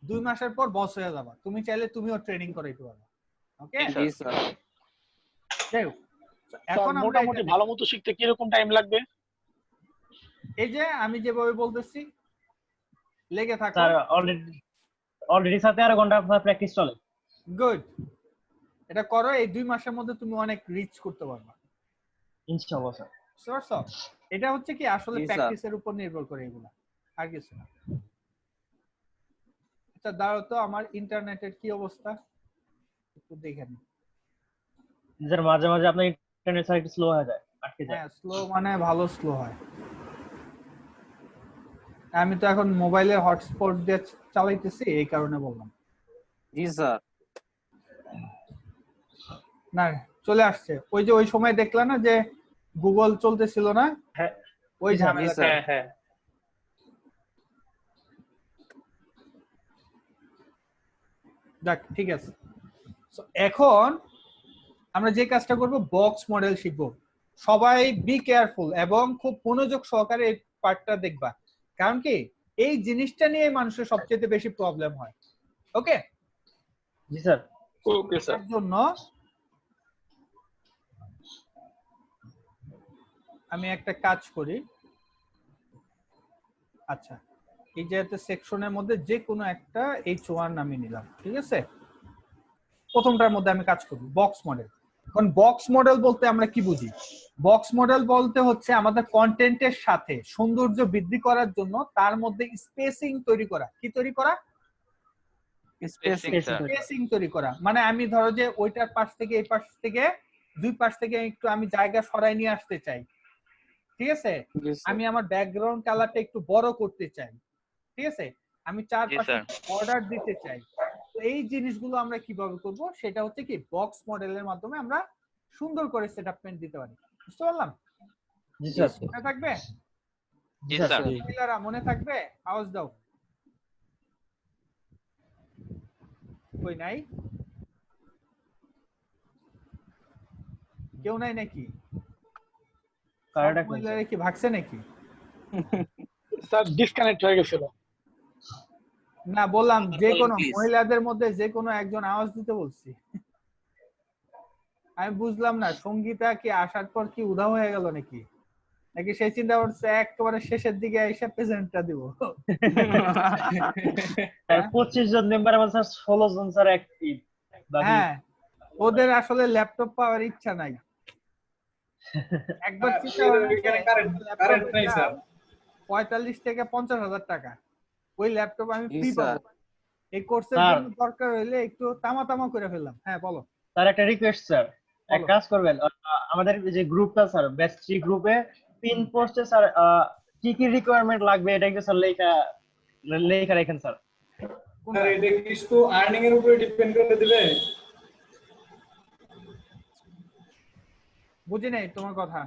S1: 2 মাসের পর বস হয়ে যাবা, তুমি চাইলে তুমিও ট্রেনিং করাইতে পারবা। ওকে,
S9: জি,
S5: জি স্যার।
S1: যাই হোক,
S4: স্যার
S1: এখন আমরা
S4: মোটামুটি
S1: এটা
S4: ভালো মতো শিখতে কিরকম টাইম লাগবে?
S1: এই যে আমি যেভাবে বলতেছি লেগে থাকো,
S3: স্যার অলরেডি 13 ঘন্টা আপনার প্র্যাকটিস চলে।
S1: গুড, এটা করো, এই 2 মাসের মধ্যে তুমি অনেক রিচ করতে পারবা।
S3: ইনশাআল্লাহ স্যার।
S1: Source of, এটা হচ্ছে কি আসলে
S5: জি, স্যার।
S1: প্র্যাকটিসের উপর নির্ভর করে এগুলা, আর কিছু না। আচ্ছা দাঁড়াও তো, আমার ইন্টারনেটের কি অবস্থা একটু দেখে নিই।
S3: স্যার মাঝে মাঝে আপনার ইন্টারনেট স্যার একটু স্লো হয়ে যায়, আটকে যায়।
S1: হ্যাঁ, স্লো মানে ভালো স্লো হয়। আমি তো এখন মোবাইলের হটস্পট দিয়ে চালাইতেছি, এই কারণে বললাম।
S5: জি স্যার।
S1: না, চলে আসছে। ওই যে ওই সময় দেখলা না যে গুগল চলতেছিল না,
S6: হ্যাঁ,
S1: ওই
S3: জি স্যার,
S1: ঝামেলা।
S5: স্যার।
S6: হ্যাঁ, হ্যাঁ।
S1: যাক, ঠিক আছে। So, এখন আমরা যে কাজটা করব, বক্স মডেল শিখবো। সবাই বি কেয়ারফুল এবং খুব মনোযোগ সহকারে এই পার্টটা দেখবা, কারণ কি এই জিনিসটা নিয়ে মানুষের সবচেয়ে বেশি প্রবলেম হয়। ওকে,
S3: জি স্যার।
S6: Okay sir.
S1: তার জন্য আমি একটা কাজ করি। আচ্ছা, এই যে সেকশনের মধ্যে যে কোনো একটা H1 নামিয়ে নিলাম, ঠিক আছে? প্রথমটার মধ্যে আমি কাজ করব বক্স মডেল। এখন বক্স মডেল বলতে আমরা কি বুঝি? বক্স মডেল বলতে হচ্ছে আমাদের কন্টেন্টের সাথে সৌন্দর্য বৃদ্ধি করার জন্য তার মধ্যে স্পেসিং তৈরি করা। কি তৈরি করা?
S5: স্পেসিং।
S9: স্যার।
S1: স্পেসিং তৈরি করা, মানে আমি ধরো যে ওইটার পাশ থেকে এই পাশ থেকে দুই পাশ থেকে একটু আমি জায়গা সরাই নিয়ে আসতে চাই, ঠিক আছে?
S5: জি স্যার।
S1: আমি আমার ব্যাকগ্রাউন্ড কালারটা একটু বড় করতে চাই, ঠিক আছে? আমি চারপাশে
S9: স্যার।
S1: বর্ডার দিতে চাই। তো এই জিনিসগুলো আমরা কিভাবে করব, সেটা হচ্ছে কি বক্স মডেলের মাধ্যমে আমরা সুন্দর করে সেটআপমেন্ট দিতে পারি। বুঝতে পারলাম?
S3: জি স্যার।
S1: মনে থাকবে?
S9: জি, স্যার।
S1: মহিলারা মনে থাকবে? আওয়াজ দাও। কই নাই? কেউ নাই নাকি?
S3: কারেন্ট
S1: সব মহিলারা কি ভাগছে নাকি?
S4: স্যার ডিসকানেক্ট হয়ে গেছিল।
S1: না, বললাম যে কোনো
S2: Please.
S1: মহিলাদের মধ্যে যে কোনো একজন আওয়াজ দিতে বলছি। আমি বুঝলাম না, সঙ্গীতা কি আসার পর কি উধাও হয়ে গেল নাকি, নাকি সেই চিন্তা করছে একেবারে শেষের দিকে এসে প্রেজেন্টটা দিব।
S3: 25 জন মেম্বার আমার স্যার 16 জন স্যার অ্যাক্টিভ।
S1: হ্যাঁ, ওদের আসলে ল্যাপটপ পাওয়ার ইচ্ছা নাই। একবার চিন্তা কারেন্ট নাই স্যার, 45 থেকে 50,000 টাকা ওই ল্যাপটপ আমি
S5: জি
S1: ফ্রি
S5: স্যার।
S1: পাবো। এই কোর্সের
S3: স্যার।
S1: জন্য দরকার হইলে একটু তামা করে ফেললাম। হ্যাঁ বলো।
S3: স্যার একটা রিকোয়েস্ট স্যার, এক
S1: বলো।
S3: কাজ করবেন, আমাদের যে গ্রুপটা স্যার ব্যাচ 3 গ্রুপে পিন পোস্টে স্যার কি কি রিকোয়ারমেন্ট লাগবে এটা একটু স্যার লেখা রাখেন স্যার।
S1: কোনটা?
S10: এটা কিছু আর্নিং এর উপরে ডিপেন্ড করে দিবে।
S1: বুঝি নাই তোমার কথা।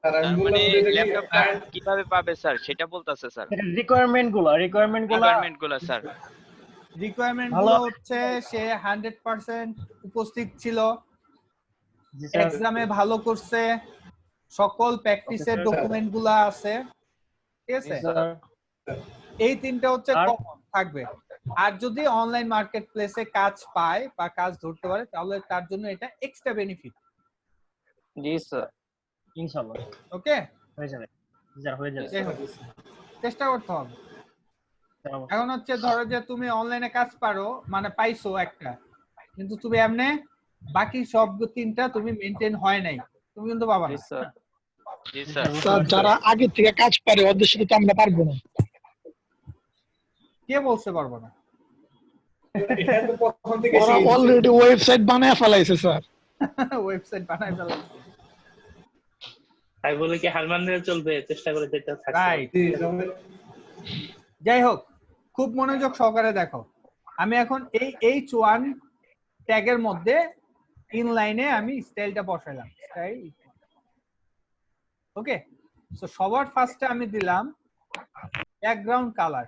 S10: আর আমি
S9: তার
S10: বললাম
S9: মানে
S10: যে এটা কি
S9: ল্যাপটপটা কিভাবে পাবে স্যার সেটা বলতাছে স্যার।
S3: রিকোয়ারমেন্ট গুলো
S9: রিকোয়ারমেন্ট গুলো স্যার।
S1: রিকোয়ারমেন্ট
S3: ভালো।
S1: গুলো হচ্ছে সে 100% উপস্থিত ছিল,
S3: জি স্যার।
S1: এক্সামে ভালো করছে, সকল প্র্যাকটিসের
S3: স্যার।
S1: ডকুমেন্ট গুলা আছে, ঠিক আছে?
S3: স্যার।
S1: এই তিনটা হচ্ছে
S3: আর?
S1: কমন থাকবে। আর যদি অনলাইন মার্কেট প্লেসে কাজ পায় বা কাজ ধরতে পারে তাহলে তার জন্য এটা এক্সট্রা বেনিফিট।
S5: জি স্যার।
S3: ইনশাআল্লাহ
S1: ওকে,
S3: হয়ে যাবে। জি স্যার হয়ে যাবে।
S1: যাই হোক, চেষ্টা করতে হবে।
S3: স্যার, অবশ্যই।
S1: এখন হচ্ছে ধরো যে তুমি অনলাইনে কাজ পারো, মানে পাইছো একটা, কিন্তু তুমি এমনে বাকি সব তিনটা তুমি মেনটেন হয় নাই, তুমি কিন্তু পাবা না।
S5: স্যার
S9: জি স্যার।
S4: স্যার যারা আগে থেকে কাজ পারে ওদের সাথে তো আমরা পারবো না।
S1: কে বলতে পারবো না?
S10: এটা তো প্রথম থেকে
S4: ওরা
S10: শিখেছি।
S4: অলরেডি ওয়েবসাইট বানায় ফেলাইছে স্যার।
S1: ওয়েবসাইট বানাই ফেলা।
S6: তাই বলে কি হার মানলে চলবে? চেষ্টা করে যেটা থাকবে।
S1: রাইট।
S10: জি, তবে
S1: যাই হোক, খুব মনোযোগ সহকারে দেখো। আমি এখন এই H1 ট্যাগের মধ্যে ইনলাইনে আমি স্টাইলটা বসাইলাম, স্টাইল। ওকে, সো সবার ফার্স্টে আমি দিলাম ব্যাকগ্রাউন্ড কালার।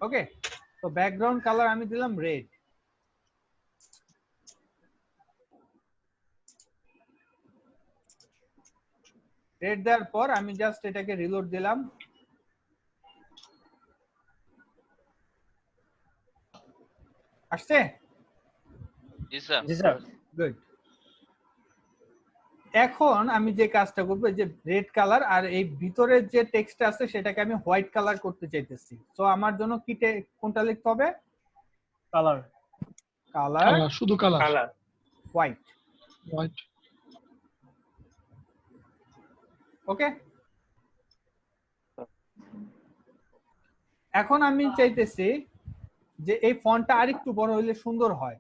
S1: ওকে, তো ব্যাকগ্রাউন্ড কালার আমি দিলাম রেড। রেড দেওয়ার পর আমি জাস্ট এটাকে রিলোড দিলাম। আসছে?
S9: জি স্যার।
S3: জি স্যার।
S1: গুড। এখন আমি যে কাজটা করবো, যে রেড কালার আর এই ভিতরের যে টেক্সট আছে সেটাকে আমি হোয়াইট কালার করতে চাইতেছি। তো আমার জন্য কি কোনটা লিখতে হবে?
S3: কালার।
S1: কালার,
S4: কালার, শুধু কালার।
S6: কালার।
S1: হোয়াইট।
S4: হোয়াইট।
S1: ওকে, এখন আমি চাইতেছি যে এই ফন্টটা আরেকটু বড় হইলে সুন্দর হয়।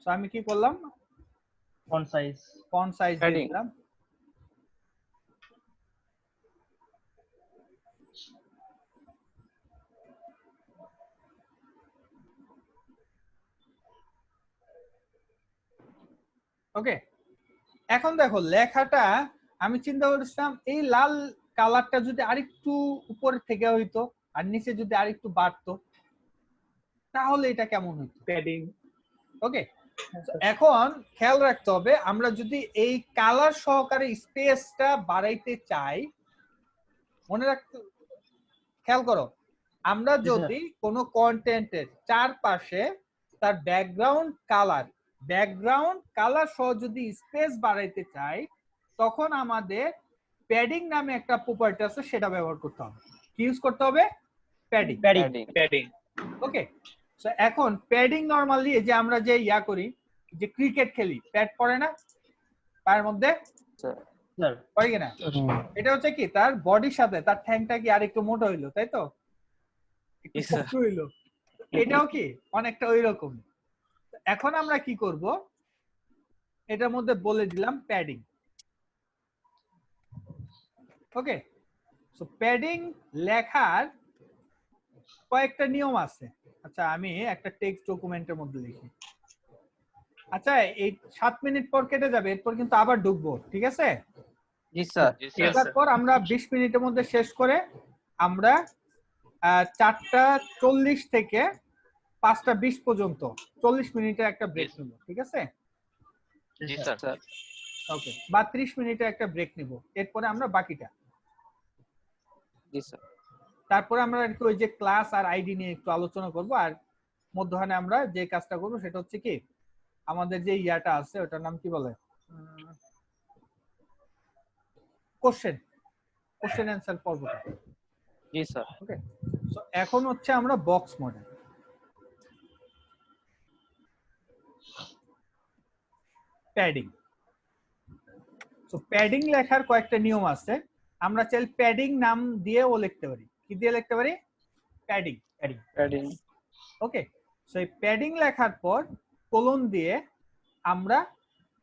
S1: তো আমি কি করলাম?
S3: Font size.
S1: Font size
S5: Padding.
S1: দিলাম। ওকে, এখন দেখো লেখাটা আমি চিন্তা করছিলাম এই লাল কালারটা যদি আরেকটু উপরে থেকে হইতো আর নিচে যদি আরেকটু বাড়তো তাহলে এটা কেমন হইতো?
S6: প্যাডিং।
S1: ওকে, এখন খেয়াল রাখতে হবে, আমরা যদি এই কালার সহকারে স্পেসটা বাড়াইতে চাই, মনে রাখতে, খেয়াল করো, আমরা যদি কোনো কন্টেন্টের চারপাশে তার ব্যাকগ্রাউন্ড কালার সহ যদি স্পেস বাড়াইতে চাই, তখন আমাদের প্যাডিং নামে একটা প্রপার্টি আছে, সেটা ব্যবহার করতে হবে। কি ইউজ করতে হবে? প্যাডিং।
S6: প্যাডিং।
S1: ওকে, সো এখন প্যাডিং নরমালি যে আমরা যে ইয়া করি, যে ক্রিকেট খেলি, প্যাড পরে না পায়ের মধ্যে?
S3: স্যার।
S1: পরে কিনা? এটা হচ্ছে কি, তার বডির সাথে তার ঠ্যাংটা কি আরেকটু মোটা হইলো, তাই তো? একটু
S5: Yes, sir.
S1: শক্ত হইলো। এটাও কি অনেকটা ওই রকম। এখন আমরা কি করব, এটার মধ্যে বলে দিলাম প্যাডিং। ওকে, সো প্যাডিং লেখার কয়েকটা নিয়ম আছে। আচ্ছা, আমি একটা টেক্সট ডকুমেন্টের মধ্যে লিখি। আচ্ছা, এই 7 মিনিট পর কেটে যাবে, এরপর কিন্তু আবার ঢুকবো, ঠিক আছে?
S5: জি স্যার।
S9: জি স্যার।
S1: তারপর আমরা 20 মিনিটের মধ্যে শেষ করে আমরা 4:40 থেকে 5:20 পর্যন্ত 40 মিনিটের একটা ব্রেক নিব, ঠিক আছে?
S9: জি স্যার।
S5: স্যার
S1: ওকে, বা 30 মিনিটের একটা ব্রেক নিব, এরপরে আমরা বাকিটা।
S5: জি স্যার।
S1: তারপরে আমরা একটু ওই যে ক্লাস আর আইডি নিয়ে একটু আলোচনা করব, আর মধ্যখানে আমরা যে কাজটা করব সেটা হচ্ছে কি, আমাদের যে ইয়াটা আছে ওটার নাম কি বলে, কোশ্চেন অ্যান্সার পর্বটা।
S5: জি স্যার।
S1: ওকে, সো এখন হচ্ছে আমরা box model. Padding. So padding লেখার কয়েকটা নিয়ম আছে। আমরা চাইলে প্যাডিং নাম দিয়েও লিখতে পারি। কি দিয়ে লিখতে পারি? প্যাডিং।
S5: প্যাডিং।
S1: ওকে, সো এই প্যাডিং লেখার পর কোলন দিয়ে আমরা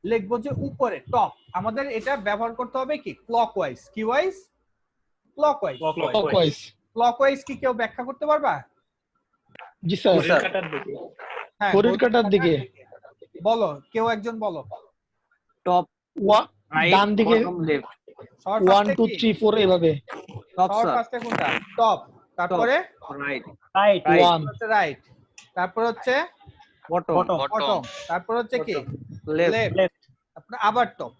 S1: লিখবো যে উপরে টপ। আমাদের এটা ব্যবহার করতে হবে কি ক্লকওয়াইজ। কি ওয়াইজ? ক্লকওয়াইজ।
S4: ক্লকওয়াইজ।
S1: ক্লকওয়াইজ কি কেউ ব্যাখ্যা করতে পারবা?
S4: জি স্যার।
S6: ঘড়ির কাঁটার দিকে।
S1: হ্যাঁ,
S4: ঘড়ির কাঁটার দিকে।
S1: বলো, কেউ একজন বলো।
S5: টপ রাইট
S4: ডান দিকে
S5: বটম লেফট।
S4: 1 2 3 4 এভাবে।
S5: টপ
S1: সবার
S5: স্যার।
S1: ফার্স্টে কোনটা? টপ। তারপরে
S5: রাইট।
S3: রাইট।
S4: 1
S1: হচ্ছে রাইট। তারপর হচ্ছে
S5: বটম।
S1: বটম। তারপর হচ্ছে কি
S5: লেফট।
S1: লেফট। তারপর আবার টপ।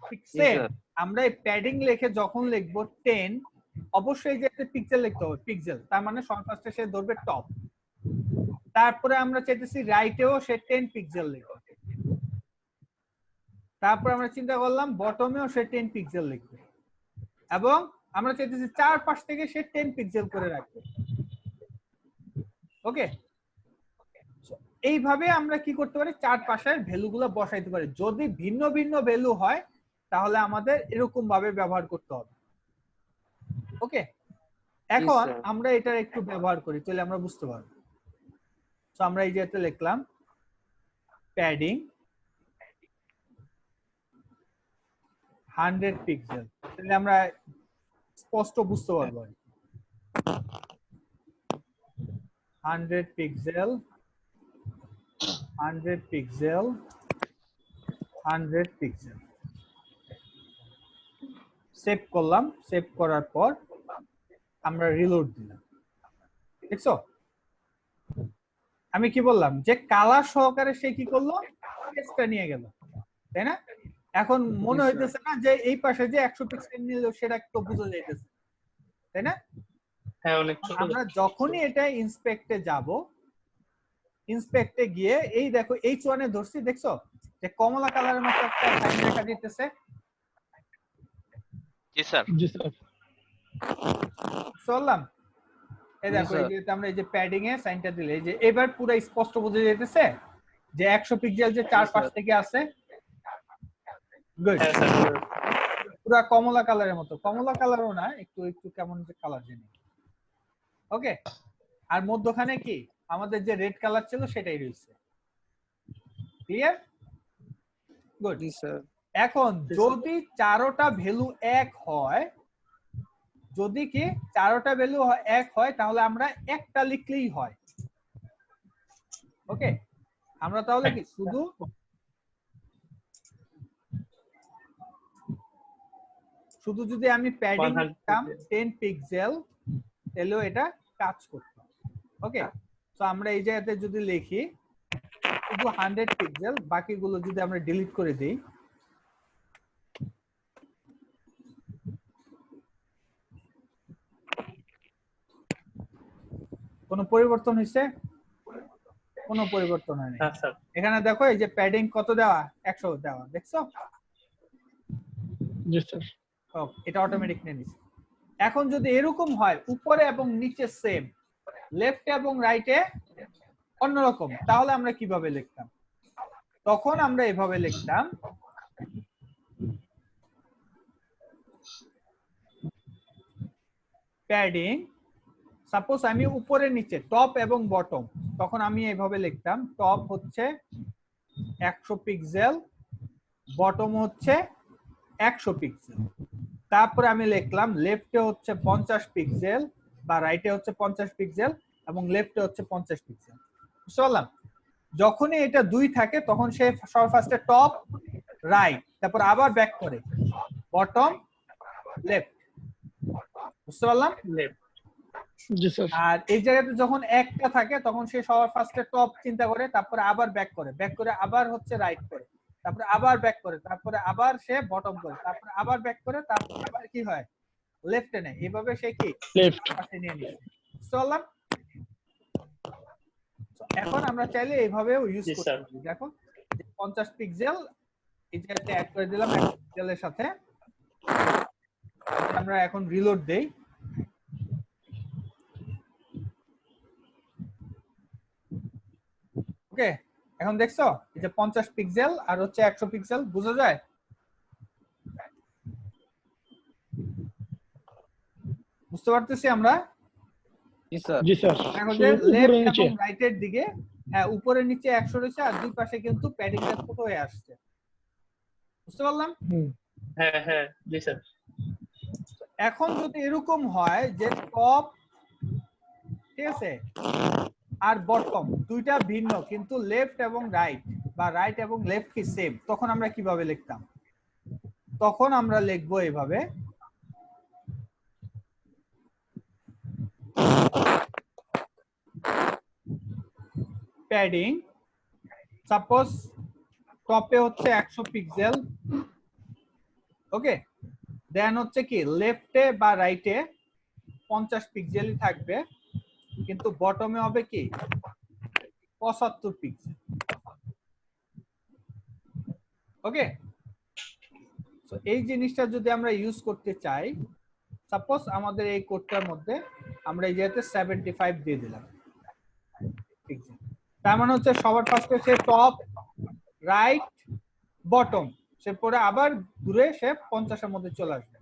S1: ঠিক
S5: জি
S1: সেম।
S5: স্যার।
S1: আমরা এই প্যাডিং লিখে যখন লিখবো 10, অবশ্যই যে একটা পিক্সেল লিখতে হবে, পিক্সেল। তার মানে সবার ফার্স্টে সে ধরবে টপ। তারপরে আমরা চাইতেছি রাইটেও সে 10 পিক্সেল লিখবে। তারপর আমরা চিন্তা করলাম বটমেও সে 10 পিক্সেল লিখবে, এবং আমরা চাইতেছি চারপাশ থেকে সে 10 পিক্সেল করে রাখবে। ওকে, এইভাবে আমরা কি করতে পারি, চারপাশের ভ্যালুগুলো বসাইতে পারি। যদি ভিন্ন ভিন্ন ভ্যালু হয় তাহলে আমাদের এরকম ভাবে ব্যবহার করতে হবে। ওকে, এখন আমরা এটা একটু ব্যবহার করি, তাহলে আমরা বুঝতে পারবো। তো আমরা এই যেতে লিখলাম প্যাডিং 100 পিক্সেল, তাহলে আমরা স্পষ্ট বুঝতে পারবো 100 পিক্সেল 100 পিক্সেল 100 পিক্সেল। সেভ করলাম, সেভ করার পর আমরা রিলোড দিলাম। দেখছো আমি কি বললাম যে কালার সহকারে সে কি করলো, টেক্সটটা নিয়ে গেল, তাই না? এখন মনে হইতেছে না যে এই পাশে যে 100 পিক্সেল নিল সেটা একটু বোঝা যাইতেছে, তাই না?
S6: হ্যাঁ, অনেক ছোট।
S1: আমরা যখনই এটা ইন্সপেক্টে যাব, ইন্সপেক্টে গিয়ে এই দেখো H1 এ ধরছি, দেখছো যে কমলা কালারের মতো একটা লাইন দেখা দিতেছে।
S9: জি স্যার।
S4: জি স্যার।
S1: চললাম, এই দেখো এই যে আমরা এই যে প্যাডিং এ সাইনটা দিলে এই যে এবার পুরো স্পষ্ট বোঝা যাইতেছে যে 100 পিক্সেল যে চারপাশ থেকে আছে। গুড, পুরো কমলা কালারের মতো, কমলা কালারও না, একটু একটু কেমন যে কালার জানি। ওকে, আর মধ্যখানে কি আমাদের যে রেড কালার ছিল সেটাই রয়েছে। ক্লিয়ার? Good sir. এখন যদি চারোটা ভ্যালু এক হয়, যদি কি চারোটা ভ্যালু এক হয় তাহলে আমরা একটা লিখলেই হয়। ওকে, আমরা তাহলে কি শুধু যদি আমি প্যাডিং লিখতাম 10 পিক্সেল তাহলেও এটা কাজ করত। ওকে, তো আমরা এই জায়গাতে যদি লিখি শুধু 100 পিক্সেল, বাকিগুলো যদি আমরা ডিলিট করে দেই, কোনো পরিবর্তন হয়েছে? কোনো পরিবর্তন হয়নি। এখানে দেখো এই যে প্যাডিং কত দেওয়া, 100 দেওয়া, দেখছো?
S4: জি স্যার।
S1: এটা অটোমেটিক নিয়ে নিছে। এখন যদি এরকম হয় উপরে এবং নিচে সেম, লেফট এবং রাইটে অন্যরকম, তাহলে আমরা কিভাবে লিখতাম? তখন আমরা এভাবে লিখতাম প্যাডিং, সাপোজ আমি উপরে নিচে টপ এবং বটম, তখন আমি এইভাবে লিখতাম টপ হচ্ছে 100 পিক্সেল, বটম হচ্ছে 100 পিক্সেল। তারপরে আমি লিখলাম লেফটে হচ্ছে 50 পিক্সেল বা রাইটে হচ্ছে 50 পিক্সেল এবং লেফটে হচ্ছে 50 পিক্সেল। বুঝলাম? যখনই এটা দুই থাকে তখন সে সবার ফার্স্টে টপ রাইট, তারপর আবার ব্যাক করে বটম লেফট। বুঝতে পারলাম?
S4: জি স্যার।
S1: আর এই জায়গাতে যখন একটা থাকে তখন সে সবার ফার্স্টে টপ চিন্তা করে, তারপরে আবার ব্যাক করে, ব্যাক করে আবার হচ্ছে রাইট করে, তারপরে আবার ব্যাক করে, তারপরে আবার সে বটম করে, তারপরে আবার ব্যাক করে, তারপরে আবার কি হয় লেফটে নেয়। এইভাবে সে কি
S4: লেফট
S1: পাশে নিয়ে নিচ্ছে। চললাম। এখন আমরা চাইলে এইভাবেও ইউজ করতে পারি। দেখো 50 পিক্সেল এই জায়গাতে অ্যাড করে দিলাম 1 পিক্সেলের সাথে। আমরা এখন রিলোড দেই। ওকে, এখন দেখছো এই যে 50 পিক্সেল আর হচ্ছে 100 পিক্সেল, বোঝা যায়? বুঝতে পারতেছি আমরা?
S4: জি স্যার। জি স্যার।
S1: এখন যে লেফট এবং রাইটের দিকে, হ্যাঁ উপরে নিচে 100 রয়েছে আর দুই পাশে কিন্তু প্যাডিংটা ছোট হয়ে আসছে। বুঝতে পারলাম?
S6: হ্যাঁ হ্যাঁ, জি স্যার।
S1: এখন যদি এরকম হয় যে টপ, ঠিক আছে, আর বটম দুইটা ভিন্ন কিন্তু লেফট এবং রাইট বা রাইট এবং লেফট কি সেম, তখন আমরা কিভাবে লিখতাম? তখন আমরা লিখবো এইভাবে প্যাডিং, সাপোজ টপে হচ্ছে 100 পিক্সেল, ওকে, দেন হচ্ছে কি লেফটে বা রাইটে 50 পিক্সেলই থাকবে, কিন্তু বটমে হবে কি 75 পিক্সেল। ওকে, তো এই জিনিসটা যদি আমরা ইউজ করতে চাই, সাপোজ আমাদের এই কোডটার মধ্যে আমরা এই জায়গাতে 75 দিয়ে দিলাম, তার মানে হচ্ছে সবার ফার্স্টে সে টপ রাইট বটম সে পরে আবার ঘুরে সে 50 এর মধ্যে চলে আসবে।